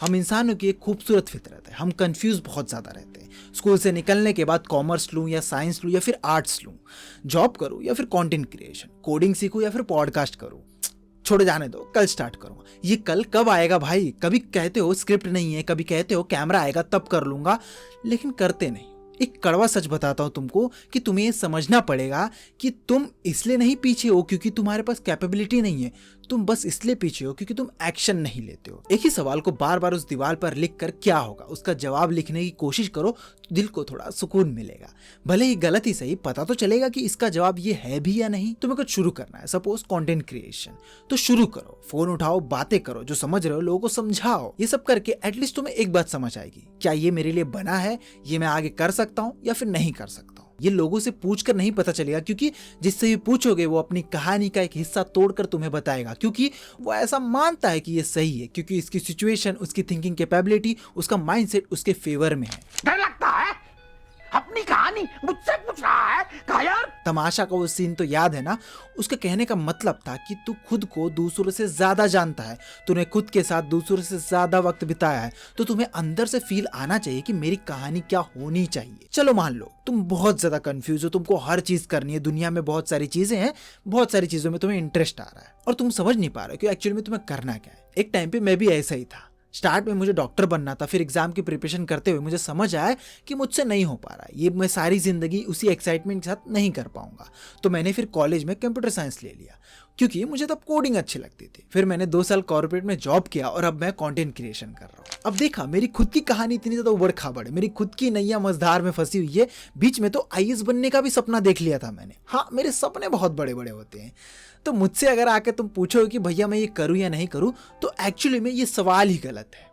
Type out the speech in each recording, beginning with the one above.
हम इंसानों की एक खूबसूरत फितरत है, हम कंफ्यूज बहुत ज़्यादा रहते हैं। स्कूल से निकलने के बाद कॉमर्स लूँ या साइंस लूँ या फिर आर्ट्स लूँ, जॉब करूँ या फिर कंटेंट क्रिएशन, कोडिंग सीखूँ या फिर पॉडकास्ट करूँ, छोड़ो जाने दो, कल स्टार्ट करूँगा। ये कल कब आएगा भाई? कभी कहते हो स्क्रिप्ट नहीं है, कभी कहते हो कैमरा आएगा तब कर लूँगा, लेकिन करते नहीं। एक कड़वा सच बताता हूं तुमको कि तुम्हें ये समझना पड़ेगा कि तुम इसलिए नहीं पीछे हो क्योंकि तुम्हारे पास कैपेबिलिटी नहीं है, तुम बस इसलिए पीछे हो क्योंकि तुम एक्शन नहीं लेते हो। एक ही सवाल को बार बार उस दीवार पर लिख कर क्या होगा, उसका जवाब लिखने की कोशिश करो, दिल को थोड़ा सुकून मिलेगा। भले ही गलत ही सही, पता तो चलेगा कि इसका जवाब ये है भी या नहीं। तुम्हें कुछ शुरू करना है, सपोज कंटेंट क्रिएशन, तो शुरू करो, फोन उठाओ, बातें करो, जो समझ रहे हो लोगों को समझाओ। ये सब करके एटलीस्ट तुम्हें एक बात समझ आएगी, क्या ये मेरे लिए बना है, ये मैं आगे कर सकता हूँ या फिर नहीं कर सकता हूँ। ये लोगों से पूछकर नहीं पता चलेगा, क्योंकि जिससे भी पूछोगे वो अपनी कहानी का एक हिस्सा तोड़कर तुम्हें बताएगा, क्योंकि वो ऐसा मानता है कि ये सही है, क्योंकि इसकी सिचुएशन, उसकी थिंकिंग कैपेबिलिटी, उसका माइंडसेट उसके फेवर में है। डर लगता है? अपनी कहानी मुझसे पूछ रहा है? कहा यार। तमाशा का वो सीन तो याद है ना? उसके कहने का मतलब था कि तू खुद को दूसरों से ज्यादा जानता है, तूने खुद के साथ दूसरों से ज्यादा वक्त बिताया है, तो तुम्हें अंदर से फील आना चाहिए कि मेरी कहानी क्या होनी चाहिए। चलो मान लो तुम बहुत ज्यादा कंफ्यूज हो, तुमको हर चीज करनी है, दुनिया में बहुत सारी चीजें हैं, बहुत सारी चीजों में तुम्हें इंटरेस्ट आ रहा है और तुम समझ नहीं पा रहे हो कि एक्चुअली में तुम्हें करना क्या है। एक टाइम पे मैं भी ऐसा ही था। स्टार्ट में मुझे डॉक्टर बनना था, फिर एग्जाम की प्रिपरेशन करते हुए मुझे समझ आया कि मुझसे नहीं हो पा रहा है, ये मैं सारी जिंदगी उसी एक्साइटमेंट के साथ नहीं कर पाऊंगा। तो मैंने फिर कॉलेज में कंप्यूटर साइंस ले लिया, क्योंकि मुझे तब कोडिंग अच्छी लगती थी। फिर मैंने 2 साल कॉर्पोरेट में जॉब किया और अब मैं कंटेंट क्रिएशन कर रहा हूँ। अब देखा, मेरी खुद की कहानी इतनी ज्यादा उबड़ खाबड़ है, मेरी खुद की नैया मझधार में फंसी हुई है। बीच में तो आईएएस बनने का भी सपना देख लिया था मैंने। हाँ, मेरे सपने बहुत बड़े बड़े होते हैं। तो मुझसे अगर आके तुम पूछो कि भैया मैं ये करूँ या नहीं करूँ, तो एक्चुअली में ये सवाल ही गलत है।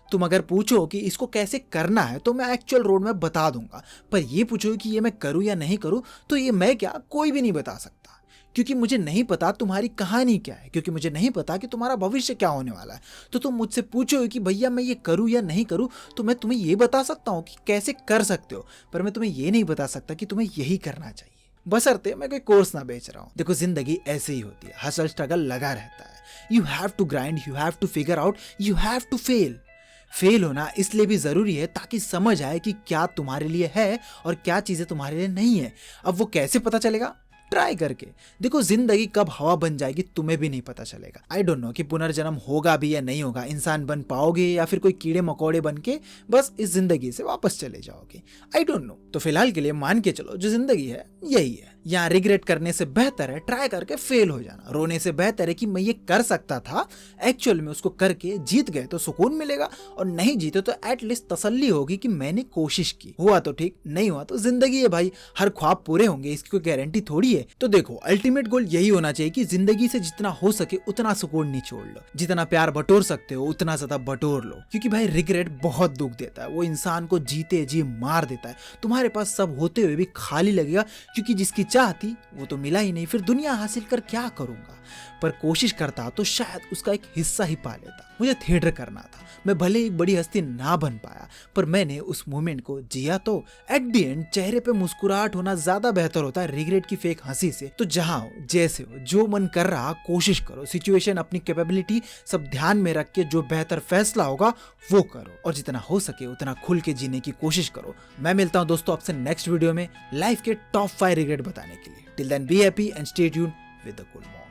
तुम अगर पूछो कि इसको कैसे करना है तो मैं एक्चुअल रोड मैप बता दूंगा, पर ये पूछो कि ये मैं करूं या नहीं करूं, तो ये मैं क्या, कोई भी नहीं बता सकता, क्योंकि मुझे नहीं पता तुम्हारी कहानी क्या है, क्योंकि मुझे नहीं पता कि तुम्हारा भविष्य क्या होने वाला है। तो तुम मुझसे पूछो कि भैया मैं ये करूं या नहीं करूं, तो मैं तुम्हें ये बता सकता हूं कि कैसे कर सकते हो, पर मैं तुम्हें ये नहीं बता सकता कि तुम्हें यही करना चाहिए, बशर्ते मैं कोई कोर्स ना बेच रहा हूं। देखो, जिंदगी ऐसे ही होती है, हसल स्ट्रगल लगा रहता है। You have to grind, you have to figure out, you have to fail होना इसलिए भी जरूरी है ताकि समझ आए कि क्या तुम्हारे लिए है और क्या चीजें तुम्हारे लिए नहीं है। अब वो कैसे पता चलेगा? ट्राई करके देखो। जिंदगी कब हवा बन जाएगी तुम्हें भी नहीं पता चलेगा। आई डोंट नो कि पुनर्जन्म होगा भी या नहीं होगा, इंसान बन पाओगे या फिर कोई कीड़े मकोड़े बन के बस इस जिंदगी से वापस चले जाओगे, आई डोंट नो। तो फिलहाल के लिए मान के चलो जो जिंदगी है यही है। यहाँ रिग्रेट करने से बेहतर है ट्राई करके फेल हो जाना। रोने से बेहतर है कि मैं ये कर सकता था, एक्चुअल में उसको करके जीत गए तो सुकून मिलेगा, और नहीं जीते तो एटलीस्ट तसल्ली होगी कि मैंने कोशिश की। हुआ तो ठीक, नहीं हुआ तो जिंदगी है भाई, हर ख्वाब पूरे होंगे इसकी कोई गारंटी थोड़ी है। तो देखो, अल्टीमेट गोल यही होना चाहिए कि जिंदगी से जितना हो सके उतना सुकून निचोड़ लो, जितना प्यार बटोर सकते हो उतना ज्यादा बटोर लो, क्योंकि भाई रिग्रेट बहुत दुख देता है, वो इंसान को जीते जी मार देता है। तुम्हारे पास सब होते हुए भी खाली लगेगा, क्योंकि जिसकी चाहती वो तो मिला ही नहीं, फिर दुनिया हासिल कर क्या करूंगा। पर कोशिश करता तो शायद उसका एक हिस्सा ही पा लेता। मुझे थिएटर करना था, मैं भले ही बड़ी हस्ती ना बन पाया, पर मैंने उस मोमेंट को जिया। तो एट द एंड चेहरे पे मुस्कुराहट होना ज्यादा बेहतर होता है रिग्रेट की फेक हंसी से। तो जहां हो, जैसे हो, जो मन कर रहा कोशिश करो, सिचुएशन, अपनी कैपेबिलिटी सब ध्यान में रख के जो बेहतर फैसला होगा वो करो, और जितना हो सके उतना खुल के जीने की कोशिश करो। मैं मिलता हूं दोस्तों आपसे नेक्स्ट वीडियो में लाइफ के टॉप 5 रिग्रेट बताने के लिए। Till then be happy and stay tuned with the cool mom.